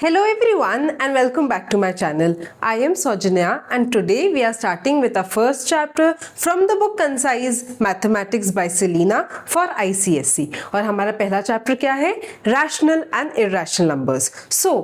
Hello everyone and welcome back to my channel. I am Sojanya and today we are starting with our first chapter from the book Concise Mathematics by Selena for ICSE. और हमारा पहला chapter क्या है? Rational and Irrational Numbers. So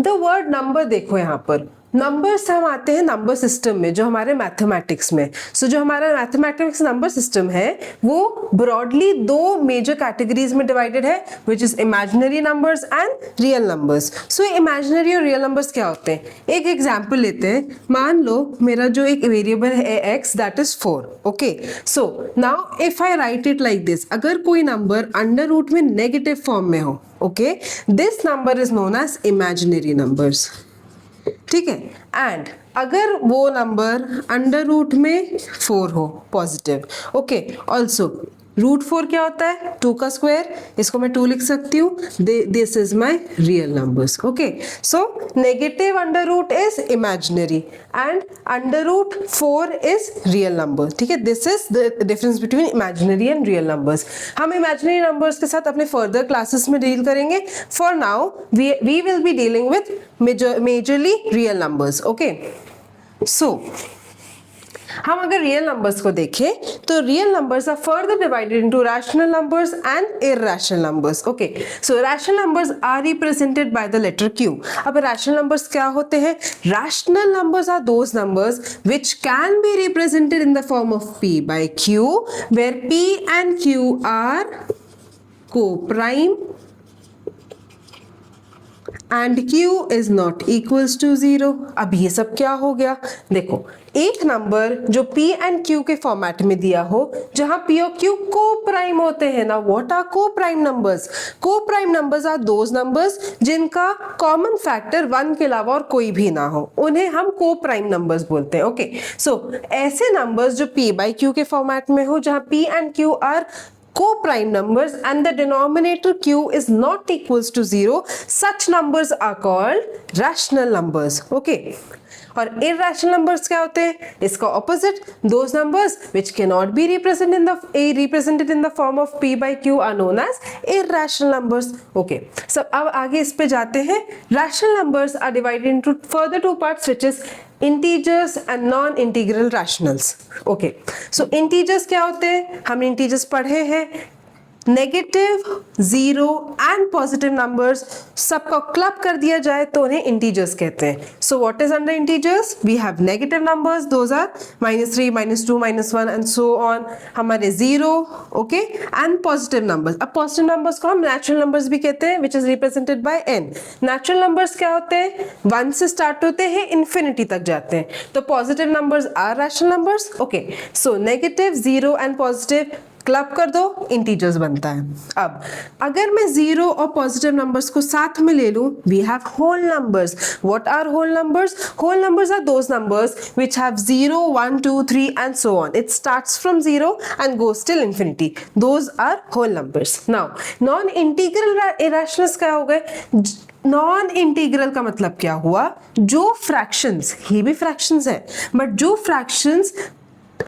the word number देखो यहाँ पर numbers हम आते हैं नंबर सिस्टम में जो हमारे मैथमेटिक्स में जो हमारा मैथमेटिक्स नंबर सिस्टम है वो ब्रॉडली दो मेजर कैटेगरीज में डिवाइडेड है which is imaginary numbers and real numbers. So imaginary और रियल नंबर्स क्या होते हैं? एक एग्जांपल लेते हैं. मान लो मेरा जो एक वेरिएबल है x that is 4. Okay, so now if I write it like this, अगर कोई नंबर अंडर रूट में नेगेटिव फॉर्म में हो, okay, this number is known as imaginary numbers. ठीक है. एंड अगर वो नंबर अंडर रूट में 4 हो पॉजिटिव, ओके, ऑल्सो रूट 4 क्या होता है? 2 का स्क्वायर. इसको मैं 2 लिख सकती हूँ. This is my real numbers. Okay, so negative under root is imaginary and under root 4 is real number. ठीक है, this is the difference between imaginary and real numbers. हम इमेजिनरी नंबर्स के साथ अपने फर्दर क्लासेस में deal करेंगे. For now we will be dealing with majorly real numbers. Okay, so हम अगर रियल नंबर्स को देखें तो real numbers are further divided into rational numbers and irrational numbers. Okay, so rational numbers are represented by the letter Q. अब rational numbers क्या होते हैं? Rational numbers are those numbers which can be represented in the form of P by Q, where P and Q are co-prime and Q is not equals to 0. अब ये सब क्या हो गया? देखो, एक नंबर जो P and Q के फॉर्मेट में दिया हो जहां P और Q को प्राइम होते हैं ना. What are co-prime numbers? Co-prime numbers are those numbers जिनका कॉमन फैक्टर 1 के अलावा और कोई भी ना हो, उन्हें हम को प्राइम नंबर्स बोलते हैं. ओके, सो ऐसे नंबर्स जो P by Q के फॉर्मेट में हो जहां P and Q are co-prime numbers and the denominator Q is not equals to 0, such numbers are called rational numbers. Okay, और irrational numbers क्या होते हैं? इसका opposite, those numbers which cannot be represented in the form of P by Q are known as irrational numbers. Okay, so अब आगे इस पे जाते हैं. Rational numbers are divided into further two parts which is integers and non-integral rationals. Okay, so integers क्या होते हैं? हमने integers पढ़े हैं. Negative, zero and positive numbers सबका क्लब कर दिया जाए तो उन्हें इंटीजर्स कहते हैं. So what is under integers? We have negative numbers, those are -3, -2, -1 and so on. हमारे zero, okay, and positive numbers. अब पॉजिटिव नंबर्स को हम नेचुरल नंबर्स भी कहते हैं which is represented by n. Natural numbers क्या होते हैं? 1 से स्टार्ट होते हैं, इन्फिनिटी तक जाते हैं. तो positive numbers are rational numbers. Okay, so negative, zero and positive club कर दो, इंटीजर्स बनता है. अब अगर मैं जीरो और पॉजिटिव नंबर्स को साथ में ले लूं, we have whole numbers. What are whole numbers? Whole numbers are those numbers which have 0, 1, 2, 3 and so on. It starts from 0 and goes till infinity. Those are whole numbers. Now non integral irrationals क्या हो गए? Non integral का मतलब क्या हुआ? जो fractions, ये भी फ्रैक्शंस है, बट जो फ्रैक्शंस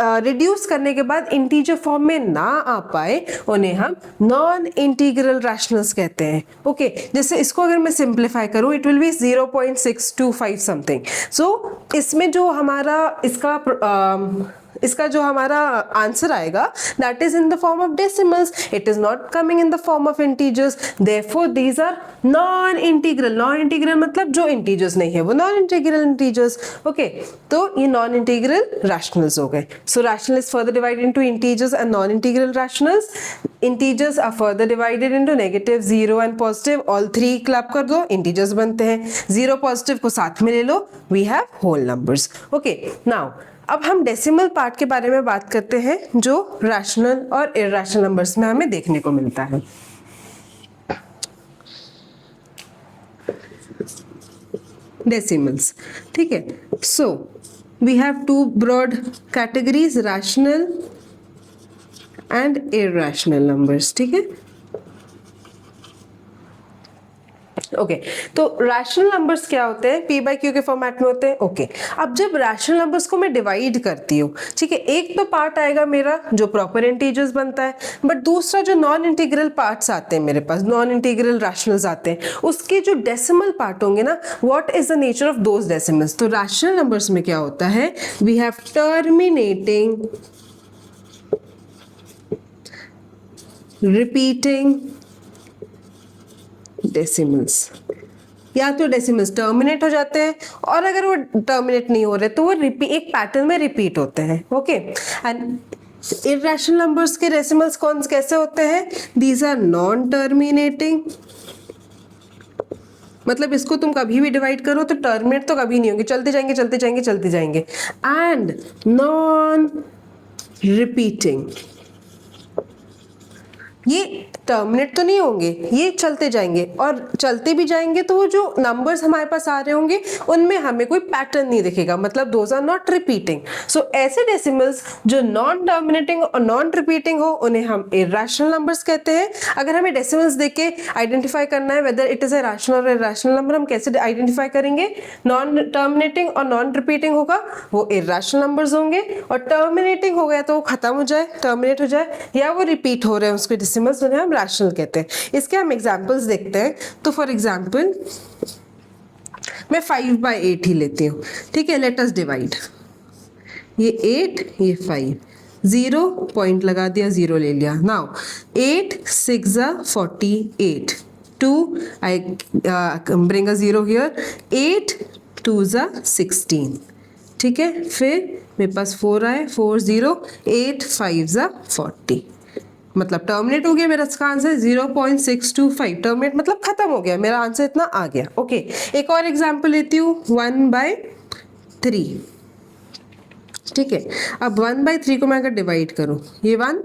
रिड्यूस करने के बाद इंटीजर फॉर्म में ना आ पाए उन्हें हम नॉन इंटीग्रल रैशनल्स कहते हैं. ओके, जैसे इसको अगर मैं सिंप्लीफाई करूं, it will be 0.625 something. So इसमें जो हमारा इसका जो हमारा आंसर आएगा that is in the form of decimals. It is not coming in the form of integers. Therefore these are non integral. Non integral मतलब जो इंटीजर्स नहीं है वो नॉन इंटीग्रल इंटीजर्स. ओके, तो ये नॉन इंटीग्रल रैशनल्स हो गए. So rational is further divided into integers and non integral rationals. Integers are further divided into negative, zero and positive. All three club कर दो, integers बनते हैं. Zero positive को साथ में ले लो, we have whole numbers. Okay, now अब हम डेसिमल पार्ट के बारे में बात करते हैं जो रैशनल और इरैशनल नंबर्स में हमें देखने को मिलता है. डेसिमल्स, ठीक है. So we have two broad categories, rational and irrational numbers. ठीक है, ओके तो रैशनल नंबर्स क्या होते हैं, पी बाई क्यू के फॉर्मेट में होते हैं। ओके अब जब रैशनल नंबर्स को मैं डिवाइड करती हूँ, ठीक है, एक तो पार्ट आएगा मेरा जो प्रॉपर इंटीजर्स बनता है, बट दूसरा जो नॉन इंटीग्रल पार्ट्स आते हैं मेरे पास, नॉन इंटीग्रल रैशनल्स आते हैं, उसके जो डेसिमल पार्ट होंगे ना, what is the nature of those decimals. तो रैशनल नंबर्स में क्या होता है, we have terminating, repeating decimals. या तो डेसिमल्स टर्मिनेट हो जाते हैं, और अगर वो टर्मिनेट नहीं हो रहे तो वो एक पैटर्न में रिपीट होते हैं। ओके एंड इर्रेशनल नंबर्स के डेसिमल्स कौन कैसे होते हैं, दीज आर नॉन टर्मिनेटिंग, मतलब इसको तुम कभी भी डिवाइड करो तो टर्मिनेट तो कभी नहीं होंगे, चलते जाएंगे चलते जाएंगे चलते जाएंगे। एंड नॉन रिपीटिंग, ये टर्मिनेट तो नहीं होंगे, ये चलते जाएंगे, और चलते भी जाएंगे तो वो जो नंबर्स हमारे पास आ रहे होंगे उनमें हमें कोई पैटर्न नहीं दिखेगा, मतलब दोज आर नॉट रिपीटिंग। सो ऐसे डेसिमल्स जो नॉन टर्मिनेटिंग और नॉन रिपीटिंग हो उन्हें हम इर्रेशनल नंबर्स कहते हैं। अगर हमें डेसिमल्स देख के आइडेंटिफाई करना है whether it is a rational और इर्रेशनल नंबर, हम कैसे आइडेंटिफाई करेंगे, नॉन टर्मिनेटिंग और नॉन रिपीटिंग होगा वो इर्रेशनल नंबर्स होंगे, और टर्मिनेटिंग हो गया तो वो खत्म हो जाए, टर्मिनेट हो जाए, या वो रिपीट हो रहे हैं उसके डेसिमल्स, उन्हें हम रैशनल कहते हैं। इसके हम एग्जांपल्स देखते हैं। तो फॉर एग्जांपल मैं 5/8 ही लेती हूँ, ठीक है, लेट अस डिवाइड, ये 8 ये 5, 0 पॉइंट लगा दिया, 0 ले लिया। Now 8 6 48, 2 I bring a 0 here, 8 2 16, ठीक है, फिर मेरे पास 4 आए, 4 0, 8 5 40, मतलब टर्मिनेट हो गया मेरा इसका आंसर 0.625, टर्मिनेट मतलब खत्म हो गया, मेरा आंसर इतना आ गया। ओके एक और एग्जांपल लेती हूँ, 1/3, ठीक है, अब 1/3 को मैं अगर डिवाइड करूँ, ये 1,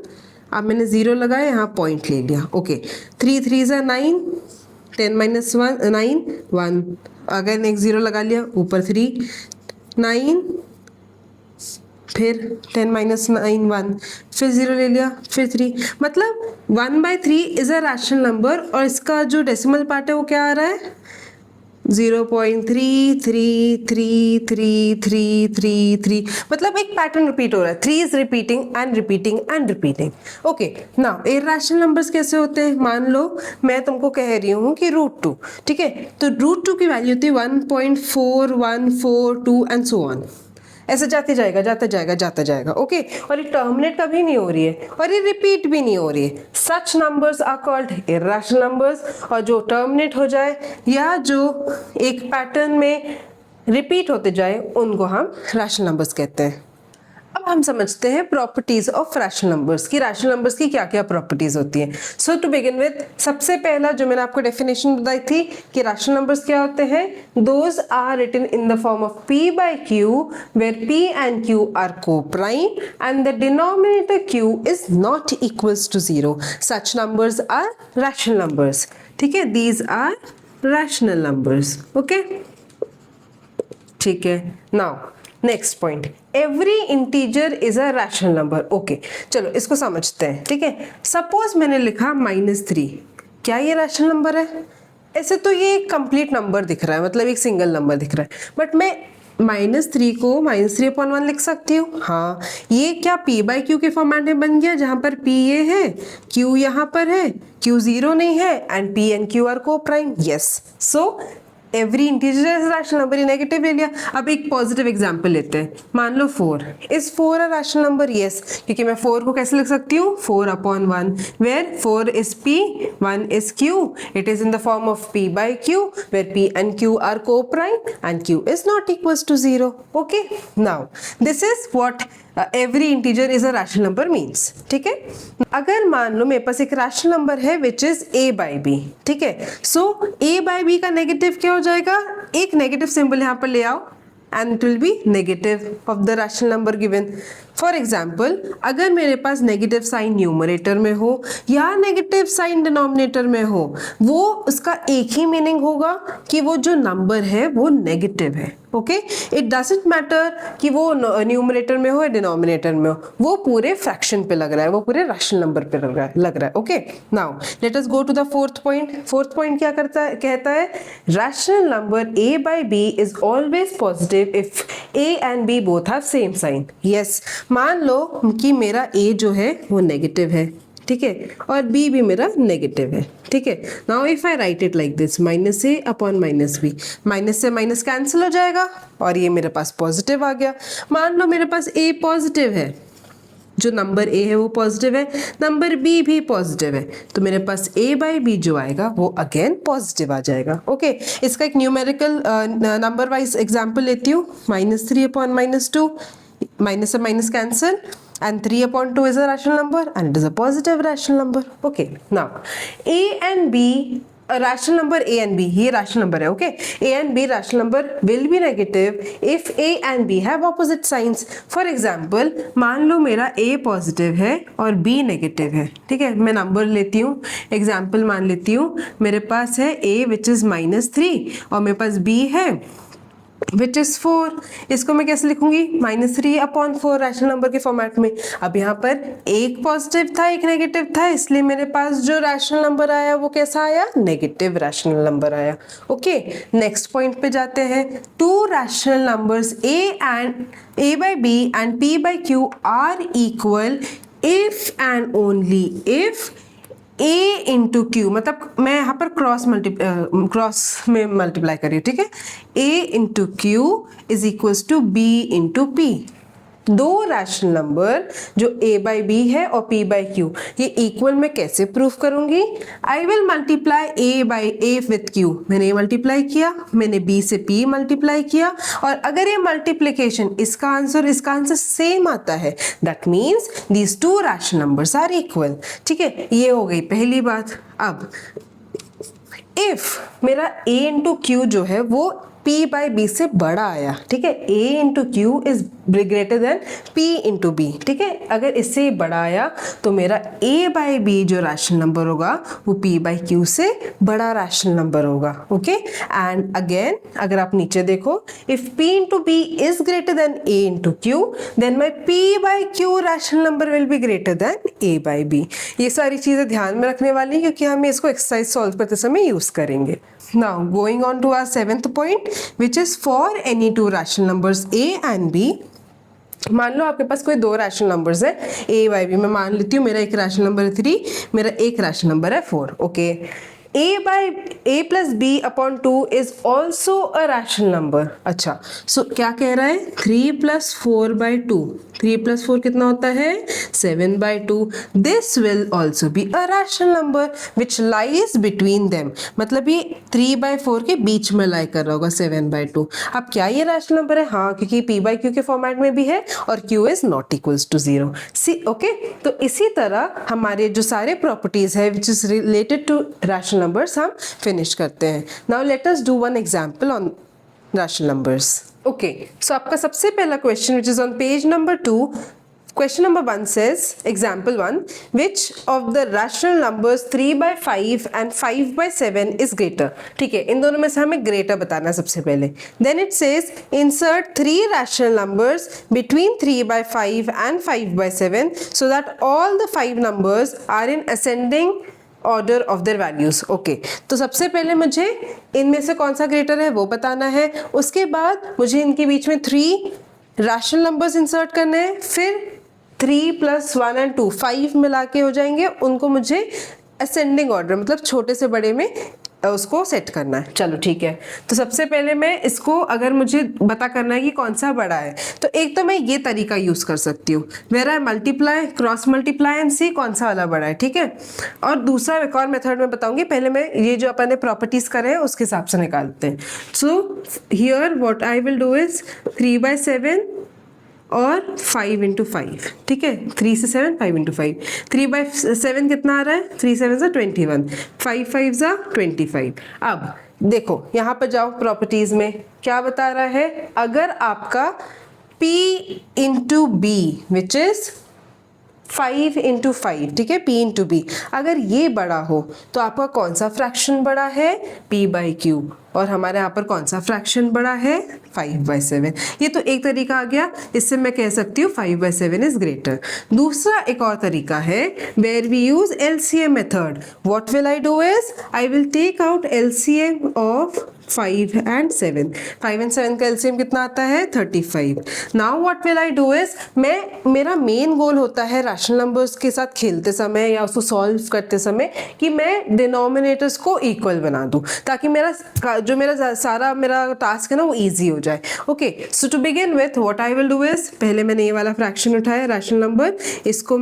अब मैंने 0 लगाया, यहाँ पॉइंट ले लिया। ओके 3 3 9, 10 - 1 9, 1 अगर नेक्स्ट 0 लगा लिया, ऊपर 3 9, फिर 10 - 9 1, फिर 0 ले लिया, फिर 3, मतलब 1/3 इज अ रैशनल नंबर, और इसका जो डेसिमल पार्ट है वो क्या आ रहा है, 0.33333333, मतलब एक पैटर्न रिपीट हो रहा है, 3 is repeating and repeating and repeating. Okay now irrational numbers कैसे होते हैं, मान लो मैं तुमको कह रही हूँ कि √2, ठीक है, तो √2 की वैल्यू होती है 1.4142 एंड सो ऑन, ऐसे जाते जाएगा जाता जाएगा जाता जाएगा। ओके और ये टर्मिनेट कभी नहीं हो रही है, और ये रिपीट भी नहीं हो रही है। Such numbers are called irrational numbers, और जो टर्मिनेट हो जाए या जो एक पैटर्न में रिपीट होते जाए उनको हम रैशनल नंबर्स कहते हैं। अब हम समझते हैं प्रॉपर्टीज ऑफ रैशनल नंबर्स की, रैशनल नंबर्स की क्या क्या प्रॉपर्टीज होती हैं। सो टू बिगिन विद, सबसे पहला जो मैंने आपको डेफिनेशन बताई थी कि रैशनल नंबर्स क्या होते हैं, those are written in the form of p/q where p and q are co-prime and the denominator q is not equals to 0. Such numbers are rational numbers. ठीक है, these are rational numbers. Okay? ठीक है, now next point, every integer is a rational number. Okay चलो इसको समझते हैं, ठीक है। सपोज मैंने लिखा -3, क्या ये रैशनल नंबर है? ऐसे तो ये एक कंप्लीट नंबर दिख रहा है, मतलब एक सिंगल नंबर दिख रहा है, बट मैं -3 को -3/1 लिख सकती हूँ। हाँ, ये क्या p/q के फॉर्मेट में बन गया, जहां पर p ये है, q यहाँ पर है, q 0 नहीं है, and p and q are co-prime. Yes, so every integer is rational number, ही नेगेटिव ले लिया। अब एक पॉजिटिव एग्जांपल लेते हैं, मान लो 4, is 4 a rational number? Yes, क्योंकि मैं 4 को कैसे लिख सकती हूँ, 4/1, where 4 is p, 1 is q, it is in the form of p/q where p and q are co-prime and q is not equals to 0. Okay, now this is what every integer is a rational number means. ठीक है, अगर मान लो मेरे पास एक rational number है which is a/b, ठीक है, सो a/b का नेगेटिव क्या हो जाएगा, एक नेगेटिव सिंबल यहाँ पर ले आओ and it will B negative of the rational number given. For example अगर मेरे पास नेगेटिव साइन न्यूमरेटर में हो या नेगेटिव साइन डिनोमिनेटर में हो, वो उसका एक ही मीनिंग होगा कि वो जो नंबर है वो नेगेटिव है। ओके, इट डजंट मैटर कि वो न्यूमरेटर में हो या डिनोमिनेटर में हो, वो पूरे फ्रैक्शन पे लग रहा है, वो पूरे रैशनल नंबर पे लग रहा है। Okay, now let us go to the fourth point. Fourth point क्या कहता है, rational number a by b is always positive if a and b both have same sign। Yes, मान लो कि मेरा a जो है वो नेगेटिव है, ठीक है, और b भी मेरा नेगेटिव है, ठीक है। Now if I write it like this, minus a upon minus b, minus से माइनस कैंसिल हो जाएगा और ये मेरे पास पॉजिटिव आ गया। मान लो मेरे पास a पॉजिटिव है, जो नंबर a है वो पॉजिटिव है, नंबर b भी पॉजिटिव है, तो मेरे पास a बाई b जो आएगा वो अगेन पॉजिटिव आ जाएगा। ओके, इसका एक न्यूमेरिकल नंबर वाइज एग्जांपल लेती हूँ। -3 अपॉन -2, माइनस से minus cancel, and 3 upon 2 is a rational number and it is a positive rational number. Okay, now a and b, a rational number a and b, ये rational number है। okay, a and b rational number will be negative if a and b have opposite signs. For example, मान लो मेरा a positive है और b negative है, ठीक है। मैं नंबर लेती हूँ, एग्जाम्पल मान लेती हूँ, मेरे पास है a विच इज -3 और मेरे पास b है विच इज 4। इसको मैं कैसे लिखूंगी, -3 अपॉन 4 रैशनल नंबर के फॉर्मेट में। अब यहाँ पर एक पॉजिटिव था एक नेगेटिव था, इसलिए मेरे पास जो रैशनल नंबर आया वो कैसा आया, नेगेटिव रैशनल नंबर आया। ओके, नेक्स्ट पॉइंट पे जाते हैं। To rational numbers a by b and p by q are equal if and only if a into Q, मतलब मैं यहाँ पर क्रॉस में मल्टीप्लाई कर रही हूँ, ठीक है। a into Q is equals to b into P. दो रैशनल नंबर जो a बाई b है और p बाई q, ये इक्वल मैं कैसे प्रूफ करूंगी, I will multiply a by a with q। मैंने a मल्टीप्लाई किया, मैंने b से p मल्टीप्लाई किया, और अगर ये मल्टीप्लिकेशन इसका आंसर सेम आता है, that means these two rational numbers are equal. ठीक है, ये हो गई पहली बात। अब इफ मेरा a इंटू क्यू जो है वो p बाई b से बड़ा आया, ठीक है, a into Q is greater then p into b, ठीक है, अगर इससे बड़ा आया तो मेरा a बाई b जो रैशनल नंबर होगा वो p बाई q से बड़ा रैशनल नंबर होगा। ओके, एंड अगेन अगर आप नीचे देखो, if p into b is greater than a into q, then my p by q rational number will be greater than a by b। ये सारी चीजें ध्यान में रखने वाली है क्योंकि हम इसको एक्सरसाइज सॉल्व करते समय यूज करेंगे। Now going on to our seventh point, which is for any two rational numbers a and b। मान लो आपके पास कोई दो रैशनल नंबर्स है a बाई b। मैं मान लेती हूँ मेरा एक रैशनल नंबर है 3, मेरा एक रैशनल नंबर है 4। Okay, a plus b upon 2 is also a rational number. अच्छा, सो क्या कह रहा है, 3 प्लस 4 बाई 2, 3 प्लस 4 कितना होता है, 7 by 2। This will also be a rational number which lies between them, मतलब ये 3 बाई 4 के बीच में लाई कर रहा होगा 7 बाई 2। अब क्या ये रैशनल नंबर है, हाँ, क्योंकि p बाई क्यू के फॉर्मेट में भी है और q is not equals to 0। See okay, तो इसी तरह हमारे जो सारे प्रॉपर्टीज है which is related to rational numbers हम फिनिश करते हैं। Now let us do one example on rational numbers. Okay, so आपका सबसे पहला question which is on page number 2, question number 1 says, example 1, which of the rational numbers 3 by 5 and 5 by 7 is greater। ठीक है, इन दोनों में से हमें greater बताना है सबसे पहले। Then it says insert 3 rational numbers between 3 by 5 and 5 by 7 so that all the 5 numbers are in ascending order of their values. Okay, तो सबसे पहले मुझे इनमें से कौन सा ग्रेटर है वो बताना है, उसके बाद मुझे इनके बीच में 3 रैशनल नंबर्स इंसर्ट करने हैं, फिर 3 प्लस 1 एंड 2 5 मिला के हो जाएंगे, उनको मुझे असेंडिंग ऑर्डर मतलब छोटे से बड़े में उसको सेट करना है। चलो ठीक है, तो सबसे पहले मैं इसको अगर मुझे पता करना है कि कौन सा बड़ा है, तो एक तो मैं ये तरीका यूज कर सकती हूँ, where I multiply cross multiply and see कौन सा वाला बड़ा है। ठीक है, और दूसरा एक और मेथड में बताऊंगी, पहले मैं ये जो अपन ने प्रॉपर्टीज करे हैं उसके हिसाब से निकालते हैं। So here what I will do is 3 by 7 और 5 into 5, ठीक है, 3 से 7 5 into 5, 3 by 7 कितना आ रहा है, 3 7 21, 5 5 25। अब देखो यहाँ पर जाओ प्रॉपर्टीज में क्या बता रहा है, अगर आपका P into B which is 5 into 5, ठीक है, P into B। अगर ये बड़ा हो तो आपका कौन सा फ्रैक्शन बड़ा है, P by Q, और हमारे यहाँ पर कौन सा फ्रैक्शन बड़ा है, 5/7। ये तो एक तरीका आ गया, इससे मैं कह सकती हूँ 5/7 इज ग्रेटर। दूसरा एक और तरीका है where we use LCM method. What will I do is I will take out LCM of 5 and 7। 5 and 7 का LCM कितना आता है, 35। Now what will I do is, मेरा मेन गोल होता है रैशनल नंबर्स के साथ खेलते समय या उसको सॉल्व करते समय कि मैं डिनोमिनेटर्स को इक्वल बना दूं, ताकि मेरा सारा टास्क है ना वो इजी हो जाए। Okay, so to begin with what I will do is, पहले मैंने ये वाला फ्रैक्शन उठाया रैशनल नंबर, इसको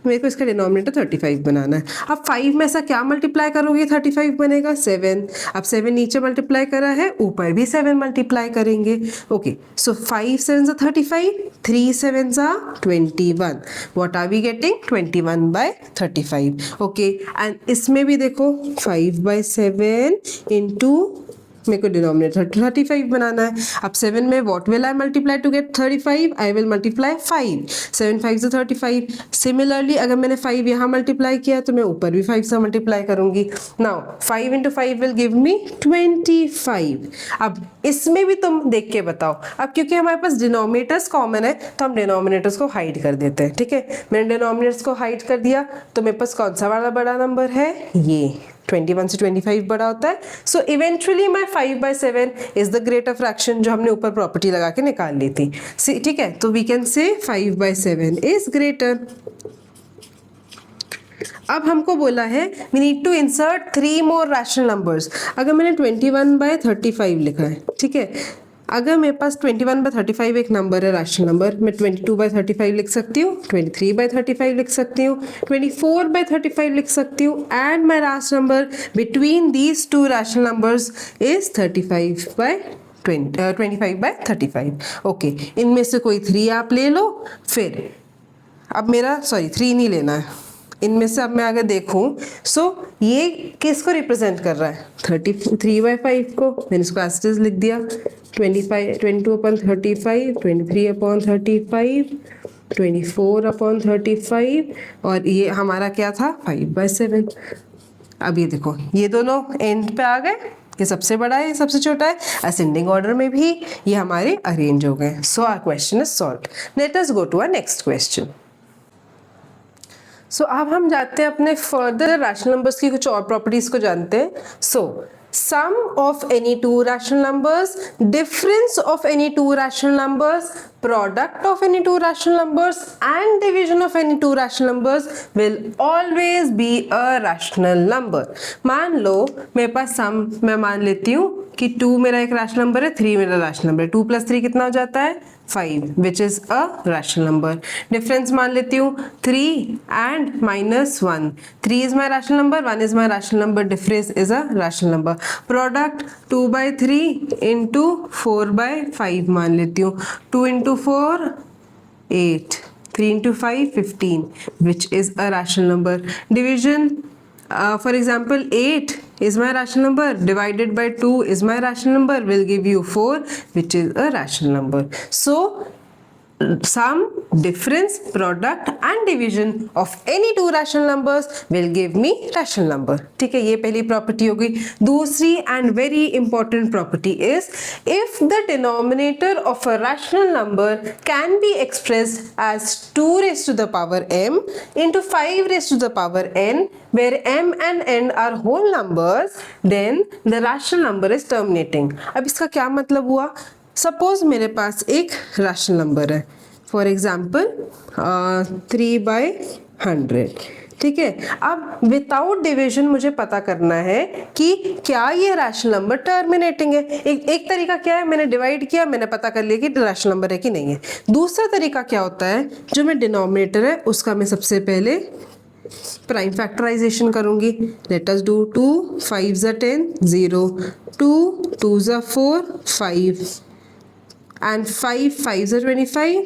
मेरे को इसका डिनोमिनेटर 35 बनाना है। अब 5 में ऐसा क्या मल्टीप्लाई करोगे 35 बनेगा, 7। अब 7 नीचे मल्टीप्लाई करा है, ऊपर भी 7 मल्टीप्लाई करेंगे। ओके, सो 5 7 सा 35, 3 7 सा 21। What are we getting, 21/35। Okay, and इसमें भी देखो 5/7 इंटू, मेरे को डिनोमिनेटर 35 बनाना है। अब 7 में what will I multiply to get 35, I will multiply 5। 7 5 से 35। सिमिलरली अगर मैंने 5 यहाँ मल्टीप्लाई किया तो मैं ऊपर भी 5 से मल्टीप्लाई करूंगी। Now 5 into 5 will give me 25। अब इसमें भी तुम देख के बताओ। अब क्योंकि हमारे पास डिनोमिनेटर्स कॉमन है तो हम डिनोमिनेटर्स को हाइड कर देते हैं, ठीक है। मैंने डिनोमिनेटर्स को हाइड कर दिया तो मेरे पास कौन सा वाला बड़ा नंबर है, ये 21 से 25 बड़ा होता है। So eventually my 5/7 is the greater fraction, जो हमने ऊपर प्रॉपर्टी लगा के निकाल ली थी, ठीक है। तो we can say 5/7 is greater. अब हमको बोला है we need to insert 3 more rational numbers. अगर मैंने 21/35 लिखा है, ठीक है, अगर मेरे पास 21/35 एक नंबर है रैशनल नंबर, मैं 22/35 लिख सकती हूँ, 23/35 लिख सकती हूँ, 24/35 लिख सकती हूँ, and my last number between these 2 rational numbers is 25/35। Okay, इनमें से कोई 3 आप ले लो। फिर अब मेरा 3 नहीं लेना है इनमें से। अब मैं अगर देखूं ये किसको रिप्रेजेंट कर रहा है, 33/5 को। मैंने इसको एस्टेरिस्क लिख दिया, 22/35, 23/35, 24/35, और ये हमारा क्या था, 5/7। अब ये देखो, ये दोनों एंड पे आ गए, ये सबसे बड़ा है, ये सबसे छोटा है। असेंडिंग ऑर्डर में भी ये हमारे अरेंज हो गए। So our question is solved. Let us go to our next question. So अब हम जाते हैं अपने फर्दर रैशनल नंबर्स की कुछ और प्रॉपर्टीज को जानते हैं। Sum of any 2 rational numbers, difference of any 2 rational numbers, product of any 2 rational numbers and division of any 2 rational numbers will always be a rational number। मान लो मेरे पास सम, मैं मान लेती हूँ कि 2 मेरा एक रैशनल नंबर है, 3 मेरा रैशनल नंबर है। 2 + 3 कितना हो जाता है, 5, which is a rational number. Difference मान लेती हूँ 3 and -1। 3 is my rational number, 1 is my rational number, difference is a rational number. Product 2/3 into 4/5 मान लेती हूँ। 2 into 4 8, 3 into 5 15, which is a rational number. Division, for example 8 is my rational number, divided by 2 is my rational number, will give you 4, which is a rational number. So sum, difference, product and division of any 2 rational numbers will give me rational number। ठीक है, ये पहली property हो गई। दूसरी and very important property is if the denominator of a rational number can be expressed as 2 raised to the power m into 5 raised to the power n, where m and n are whole numbers, then the rational number is terminating। अब इसका क्या मतलब हुआ, suppose मेरे पास एक rational number है, for example 3/100, ठीक है। अब विदाउट डिवीजन मुझे पता करना है कि क्या ये रैशनल नंबर टर्मिनेटिंग है। एक तरीका क्या है, मैंने डिवाइड किया, मैंने पता कर लिया कि रैशनल नंबर है कि नहीं है। दूसरा तरीका क्या होता है, जो मैं डिनोमिनेटर है उसका मैं सबसे पहले प्राइम फैक्टराइजेशन करूंगी। Late us do 2 5 10 0, 2 2 4 5 and 5 5 25,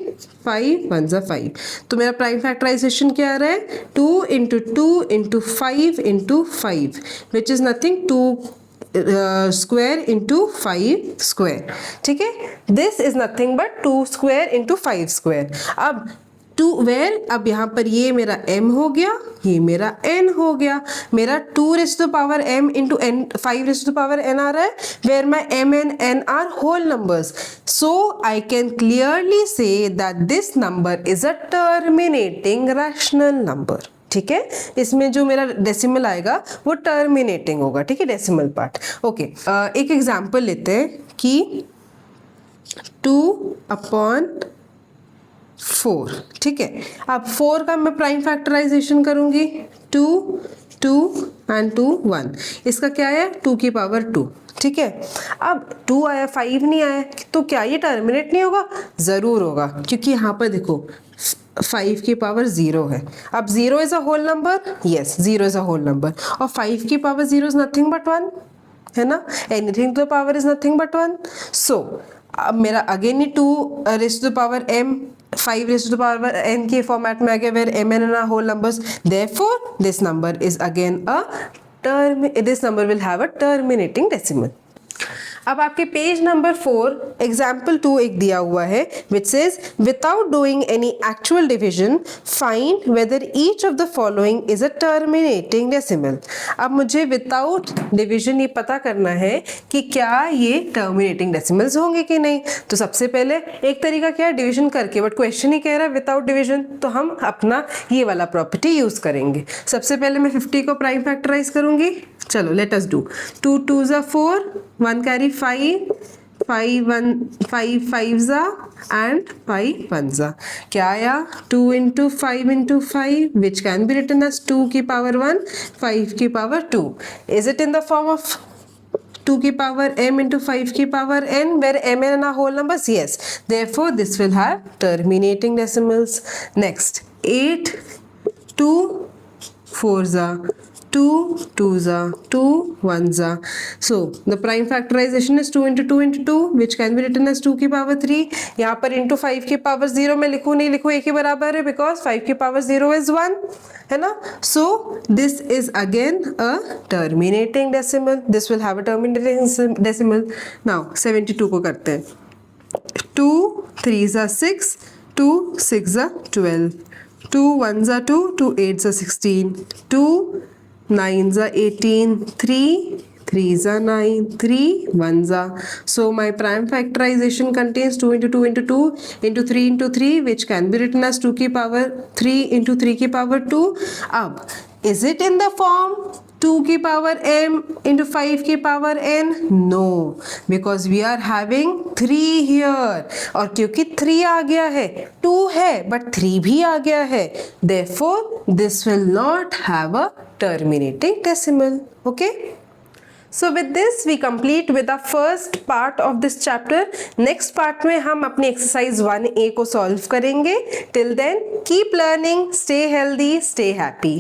5 1 5। तो मेरा प्राइम फैक्टराइजेशन क्या आ रहा है, 2 into 2 into 5 into 5, which is nothing, 2 square into 5 square, ठीक है। This is nothing but 2 square into 5 square. अब अब यहाँ पर ये मेरा m हो गया, ये मेरा n हो गया, मेरा 2 raised to the power m into n 5 raised to the power n आ रहा है, where my m and n are whole numbers. So I can clearly say that this number is a terminating rational number. ठीक है, इसमें जो मेरा decimal आएगा वो terminating होगा, ठीक है, डेसिमल पार्ट। ओके, एक एग्जांपल लेते हैं कि 2/4, ठीक है। अब 4 का मैं प्राइम फैक्टराइजेशन करूंगी, 2 2 एंड 2 1, इसका क्या है 2 की पावर 2, ठीक है। अब 2 आया 5 नहीं आया, तो क्या ये टर्मिनेट नहीं होगा? ज़रूर होगा, क्योंकि यहाँ पर देखो 5 की पावर 0 है। अब 0 is a whole number, yes 0 is a whole number, और 5 की पावर 0 इज नथिंग बट 1, है ना, anything to the power is nothing but 1। So अब मेरा अगेन ही 2 raise to the power m 5 raise to the power n के format में आ गया, where m and n are whole numbers, therefore this number is again a this number will have a terminating decimal. अब आपके page number 4 example 2 एक दिया हुआ है, which says without doing any actual division find whether each of the following is a terminating decimal. अब मुझे without division ये पता करना है कि क्या ये टर्मिनेटिंग डेसिमल्स होंगे कि नहीं। तो सबसे पहले एक तरीका क्या है, डिविजन करके, बट क्वेश्चन ही कह रहा है विदाउट डिविजन, तो हम अपना ये वाला प्रॉपर्टी यूज करेंगे। सबसे पहले मैं 50 को प्राइम फैक्टराइज करूंगी, चलो late us do. 2 2s are 4, 1 carry 5, 5 5s and 5 1s। क्या आया 2 into 5 into 5 which can be written as 2 की पावर 1 5 की power 2। Is it in the form of 2 की पावर m into 5 की power n where m and n are whole numbers? Yes, therefore this will have terminating decimals. Next 8 2 4s are 2 2s are 2 1s are, so the prime factorization is 2 into 2 into 2 which can be written as 2 की power 3। यहाँ पर into 5 की power 0 में लिखूँ नहीं लिखूँ एक ही बराबर है, because 5 की पावर 0 is 1, है ना। So this is again a terminating decimal, this will have a terminating decimal। Now 72 को करते हैं, 2 3s are 6, 2 6s are 12, 2 1s are 2, 2 8s are 16, 2 9s are 18, 3 3s are 9, 3 1s are. So my prime factorization contains 2 into 2 into 2 into 3 into 3 which can be written as 2 की power 3 into 3 की power 2। अब is it in the form 2 की power m into 5 की power n? No, because we are having 3 here, और क्योंकि 3 आ गया है, 2 है but 3 भी आ गया है, therefore this will not have a terminating decimal. Okay, so with this we complete with the first part of this chapter. Next part में हम अपनी exercise 1A को solve करेंगे. Till then keep learning, stay healthy, stay happy.